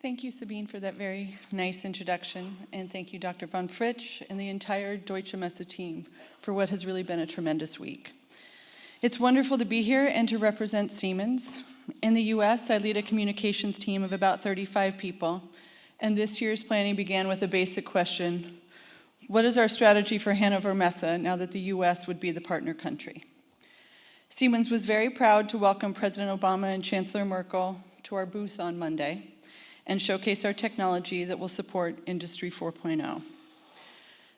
Thank you, Sabine, for that very nice introduction, and thank you, Dr. von Fritsch and the entire Deutsche Messe team for what has really been a tremendous week. It's wonderful to be here and to represent Siemens. In the US, I lead a communications team of about 35 people, and this year's planning began with a basic question: what is our strategy for HANNOVER MESSE now that the US would be the partner country? Siemens was very proud to welcome President Obama and Chancellor Merkel to our booth on Monday and showcase our technology that will support Industry 4.0.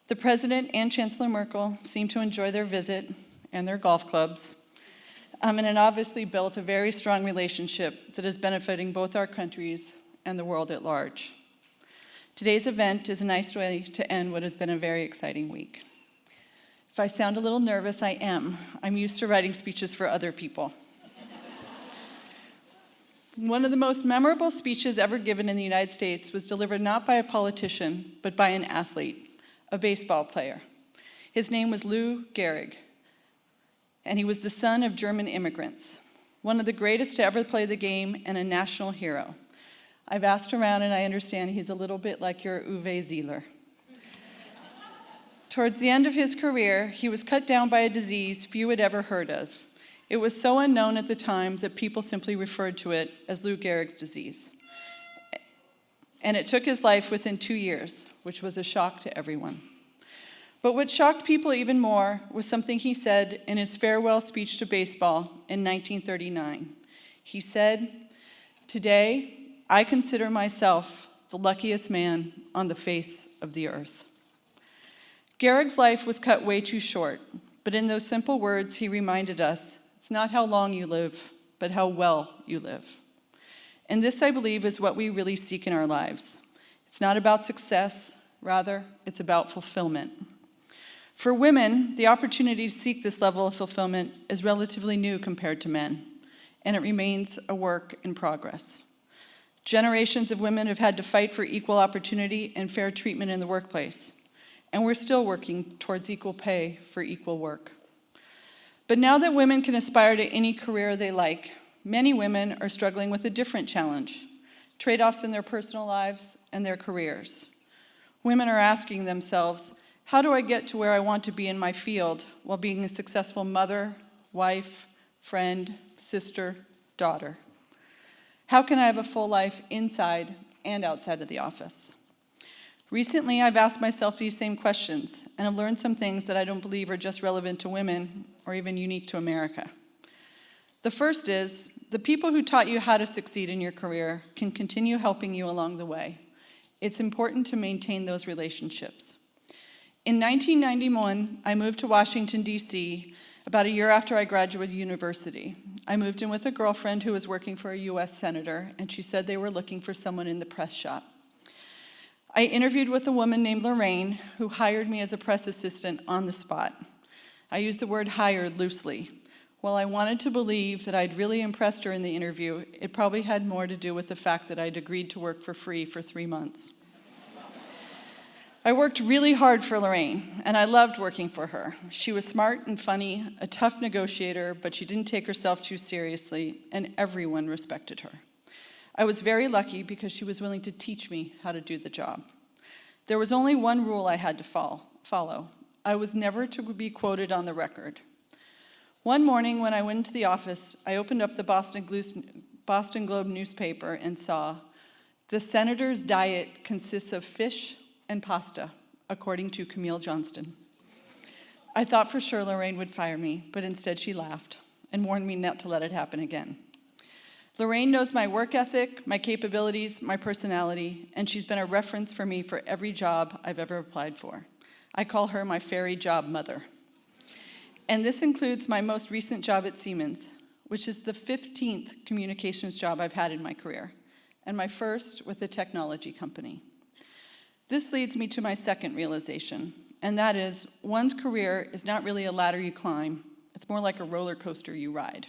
The President and Chancellor Merkel seemed to enjoy their visit and their golf clubs, and it obviously built a very strong relationship that is benefiting both our countries and the world at large. Today's event is a nice way to end what has been a very exciting week. If I sound a little nervous, I am. I'm used to writing speeches for other people. One of the most memorable speeches ever given in the United States was delivered not by a politician, but by an athlete, a baseball player. His name was Lou Gehrig, and he was the son of German immigrants, one of the greatest to ever play the game and a national hero. I've asked around, and I understand he's a little bit like your Uwe Seeler. Towards the end of his career, he was cut down by a disease few had ever heard of. It was so unknown at the time that people simply referred to it as Lou Gehrig's disease. And it took his life within 2 years, which was a shock to everyone. But what shocked people even more was something he said in his farewell speech to baseball in 1939. He said, "Today, I consider myself the luckiest man on the face of the earth." Gehrig's life was cut way too short, but in those simple words, he reminded us, it's not how long you live, but how well you live. And this, I believe, is what we really seek in our lives. It's not about success, rather, it's about fulfillment. For women, the opportunity to seek this level of fulfillment is relatively new compared to men, and it remains a work in progress. Generations of women have had to fight for equal opportunity and fair treatment in the workplace, and we're still working towards equal pay for equal work. But now that women can aspire to any career they like, many women are struggling with a different challenge: trade-offs in their personal lives and their careers. Women are asking themselves, how do I get to where I want to be in my field while being a successful mother, wife, friend, sister, daughter? How can I have a full life inside and outside of the office? Recently, I've asked myself these same questions, and I've learned some things that I don't believe are just relevant to women or even unique to America. The first is, the people who taught you how to succeed in your career can continue helping you along the way. It's important to maintain those relationships. In 1991, I moved to Washington, D.C., about a year after I graduated university. I moved in with a girlfriend who was working for a U.S. senator, and she said they were looking for someone in the press shop. I interviewed with a woman named Lorraine, who hired me as a press assistant on the spot. I use the word hired loosely. While I wanted to believe that I'd really impressed her in the interview, it probably had more to do with the fact that I'd agreed to work for free for 3 months. I worked really hard for Lorraine, and I loved working for her. She was smart and funny, a tough negotiator, but she didn't take herself too seriously, and everyone respected her. I was very lucky because she was willing to teach me how to do the job. There was only one rule I had to follow. I was never to be quoted on the record. One morning when I went into the office, I opened up the Boston Globe newspaper and saw, "The senator's diet consists of fish and pasta," according to Camille Johnston. I thought for sure Lorraine would fire me, but instead she laughed and warned me not to let it happen again. Lorraine knows my work ethic, my capabilities, my personality, and she's been a reference for me for every job I've ever applied for. I call her my fairy job mother. And this includes my most recent job at Siemens, which is the 15th communications job I've had in my career, and my first with a technology company. This leads me to my second realization, and that is, one's career is not really a ladder you climb, it's more like a roller coaster you ride.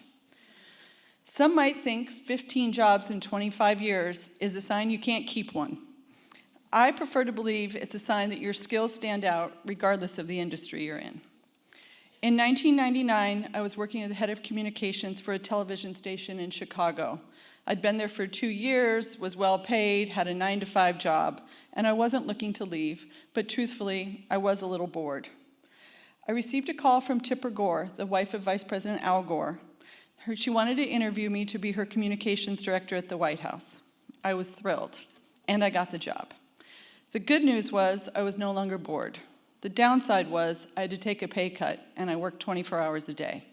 Some might think 15 jobs in 25 years is a sign you can't keep one. I prefer to believe it's a sign that your skills stand out regardless of the industry you're in. In 1999, I was working as the head of communications for a television station in Chicago. I'd been there for 2 years, was well paid, had a 9-to-5 job, and I wasn't looking to leave, but truthfully, I was a little bored. I received a call from Tipper Gore, the wife of Vice President Al Gore. She wanted to interview me to be her communications director at the White House. I was thrilled, and I got the job. The good news was I was no longer bored. The downside was I had to take a pay cut, and I worked 24 hours a day.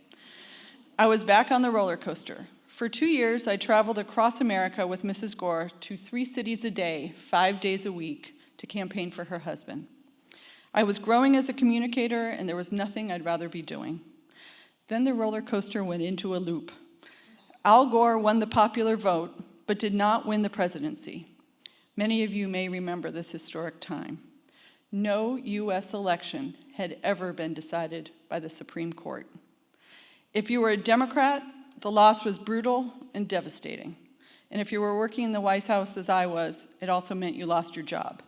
I was back on the roller coaster. For 2 years, I traveled across America with Mrs. Gore to 3 cities a day, 5 days a week, to campaign for her husband. I was growing as a communicator, and there was nothing I'd rather be doing. Then the roller coaster went into a loop. Al Gore won the popular vote, but did not win the presidency. Many of you may remember this historic time. No U.S. election had ever been decided by the Supreme Court. If you were a Democrat, the loss was brutal and devastating. And if you were working in the White House as I was, it also meant you lost your job.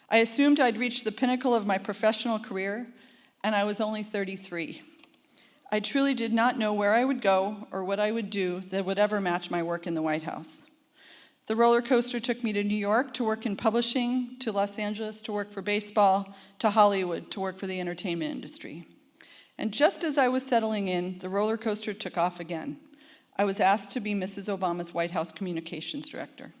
I assumed I'd reached the pinnacle of my professional career, and I was only 33. I truly did not know where I would go or what I would do that would ever match my work in the White House. The roller coaster took me to New York to work in publishing, to Los Angeles to work for baseball, to Hollywood to work for the entertainment industry. And just as I was settling in, the roller coaster took off again. I was asked to be Mrs. Obama's White House communications director.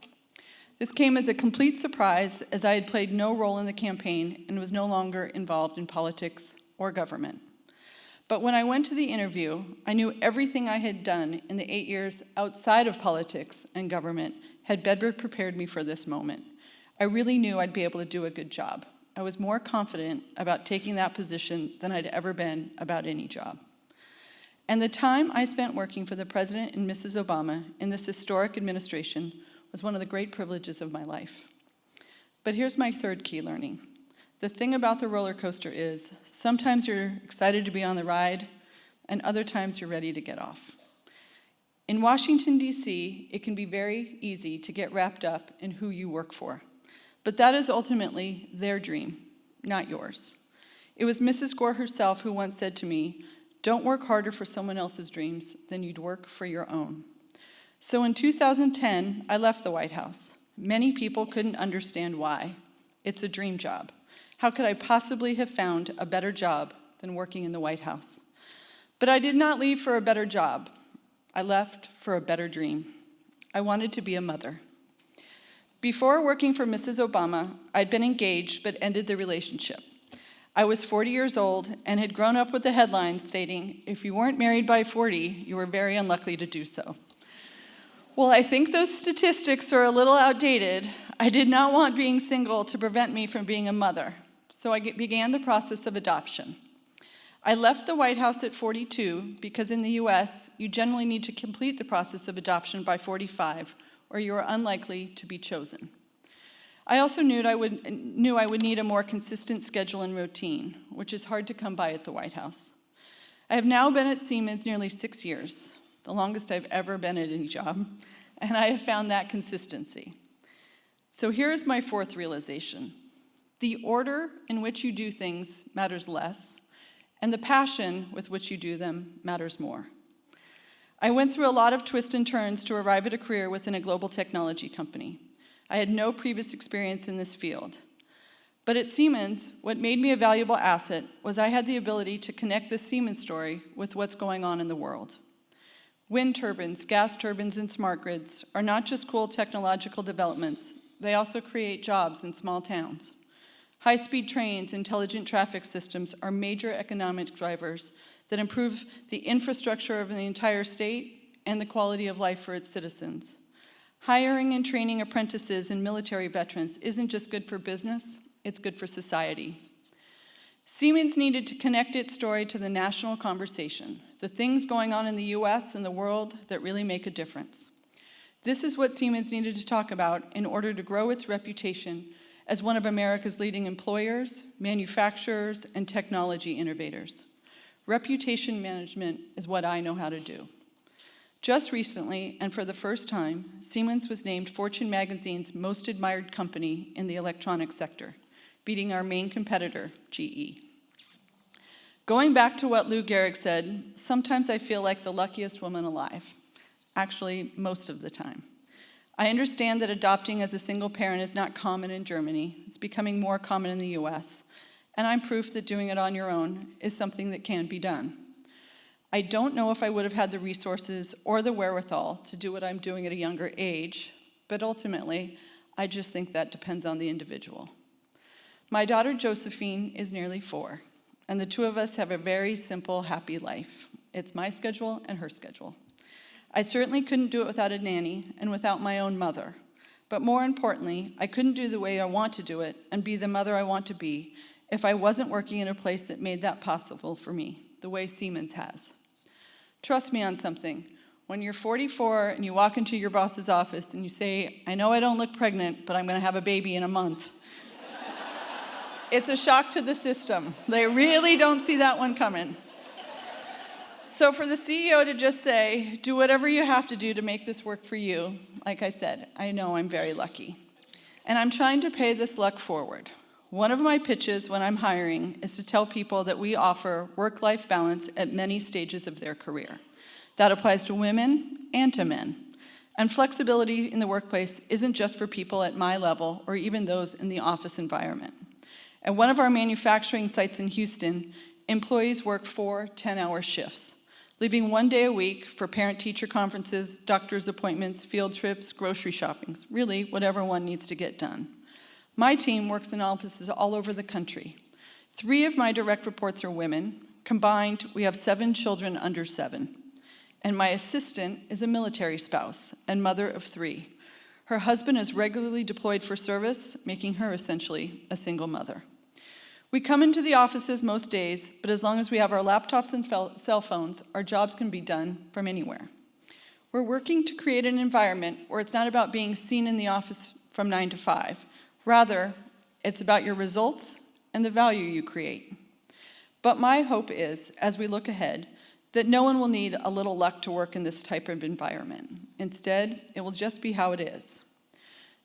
This came as a complete surprise, as I had played no role in the campaign and was no longer involved in politics or government. But when I went to the interview, I knew everything I had done in the 8 years outside of politics and government had better prepared me for this moment. I really knew I'd be able to do a good job. I was more confident about taking that position than I'd ever been about any job. And the time I spent working for the President and Mrs. Obama in this historic administration was one of the great privileges of my life. But here's my third key learning. The thing about the roller coaster is sometimes you're excited to be on the ride, and other times you're ready to get off. In Washington, D.C., it can be very easy to get wrapped up in who you work for. But that is ultimately their dream, not yours. It was Mrs. Gore herself who once said to me, "Don't work harder for someone else's dreams than you'd work for your own." So in 2010, I left the White House. Many people couldn't understand why. It's a dream job. How could I possibly have found a better job than working in the White House? But I did not leave for a better job. I left for a better dream. I wanted to be a mother. Before working for Mrs. Obama, I'd been engaged but ended the relationship. I was 40 years old and had grown up with the headlines stating, "If you weren't married by 40, you were very unlikely to do so." Well, I think those statistics are a little outdated. I did not want being single to prevent me from being a mother, so I began the process of adoption. I left the White House at 42 because in the US, you generally need to complete the process of adoption by 45, or you are unlikely to be chosen. I also knew I would need a more consistent schedule and routine, which is hard to come by at the White House. I have now been at Siemens nearly 6 years, the longest I've ever been at any job, and I have found that consistency. So here is my fourth realization. The order in which you do things matters less, and the passion with which you do them matters more. I went through a lot of twists and turns to arrive at a career within a global technology company. I had no previous experience in this field. But at Siemens, what made me a valuable asset was I had the ability to connect the Siemens story with what's going on in the world. Wind turbines, gas turbines, and smart grids are not just cool technological developments, they also create jobs in small towns. High-speed trains, intelligent traffic systems are major economic drivers that improve the infrastructure of the entire state and the quality of life for its citizens. Hiring and training apprentices and military veterans isn't just good for business, it's good for society. Siemens needed to connect its story to the national conversation, the things going on in the US and the world that really make a difference. This is what Siemens needed to talk about in order to grow its reputation as one of America's leading employers, manufacturers, and technology innovators. Reputation management is what I know how to do. Just recently, and for the first time, Siemens was named Fortune magazine's most admired company in the electronics sector, beating our main competitor, GE. Going back to what Lou Gehrig said, sometimes I feel like the luckiest woman alive. Actually, most of the time. I understand that adopting as a single parent is not common in Germany. It's becoming more common in the US. And I'm proof that doing it on your own is something that can be done. I don't know if I would have had the resources or the wherewithal to do what I'm doing at a younger age, but ultimately, I just think that depends on the individual. My daughter Josephine is nearly 4, and the two of us have a very simple, happy life. It's my schedule and her schedule. I certainly couldn't do it without a nanny and without my own mother. But more importantly, I couldn't do the way I want to do it and be the mother I want to be if I wasn't working in a place that made that possible for me, the way Siemens has. Trust me on something. When you're 44 and you walk into your boss's office and you say, I know I don't look pregnant, but I'm going to have a baby in a month. It's a shock to the system. They really don't see that one coming. So for the CEO to just say, do whatever you have to do to make this work for you, like I said, I know I'm very lucky. And I'm trying to pay this luck forward. One of my pitches when I'm hiring is to tell people that we offer work-life balance at many stages of their career. That applies to women and to men. And flexibility in the workplace isn't just for people at my level or even those in the office environment. At one of our manufacturing sites in Houston, employees work 4 10-hour shifts, leaving 1 day a week for parent-teacher conferences, doctor's appointments, field trips, grocery shoppings, really whatever one needs to get done. My team works in offices all over the country. 3 of my direct reports are women. Combined, we have 7 children under 7. And my assistant is a military spouse and mother of 3. Her husband is regularly deployed for service, making her essentially a single mother. We come into the offices most days, but as long as we have our laptops and cell phones, our jobs can be done from anywhere. We're working to create an environment where it's not about being seen in the office from 9 to 5. Rather, it's about your results and the value you create. But my hope is, as we look ahead, that no one will need a little luck to work in this type of environment. Instead, it will just be how it is.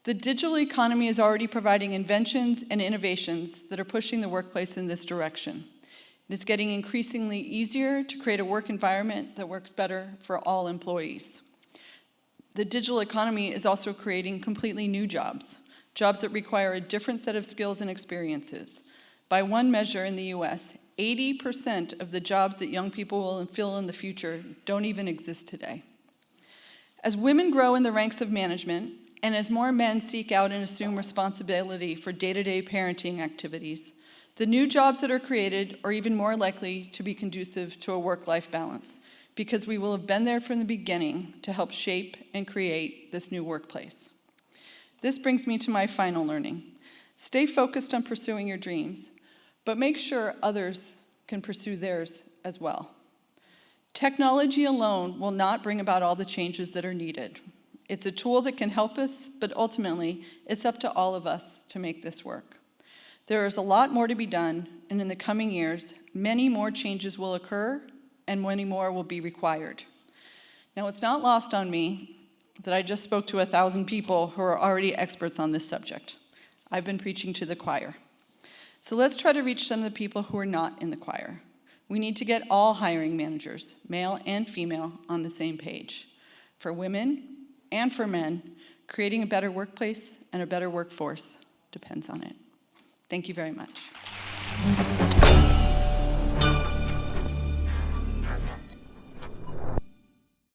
The digital economy is already providing inventions and innovations that are pushing the workplace in this direction. It is getting increasingly easier to create a work environment that works better for all employees. The digital economy is also creating completely new jobs that require a different set of skills and experiences. By one measure in the US, 80% of the jobs that young people will fill in the future don't even exist today. As women grow in the ranks of management, and as more men seek out and assume responsibility for day-to-day parenting activities, the new jobs that are created are even more likely to be conducive to a work-life balance, because we will have been there from the beginning to help shape and create this new workplace. This brings me to my final learning. Stay focused on pursuing your dreams, but make sure others can pursue theirs as well. Technology alone will not bring about all the changes that are needed. It's a tool that can help us, but ultimately, it's up to all of us to make this work. There is a lot more to be done, and in the coming years, many more changes will occur, and many more will be required. Now, it's not lost on me that I just spoke to 1,000 people who are already experts on this subject. I've been preaching to the choir. So let's try to reach some of the people who are not in the choir. We need to get all hiring managers, male and female, on the same page. For women and for men, creating a better workplace and a better workforce depends on it. Thank you very much.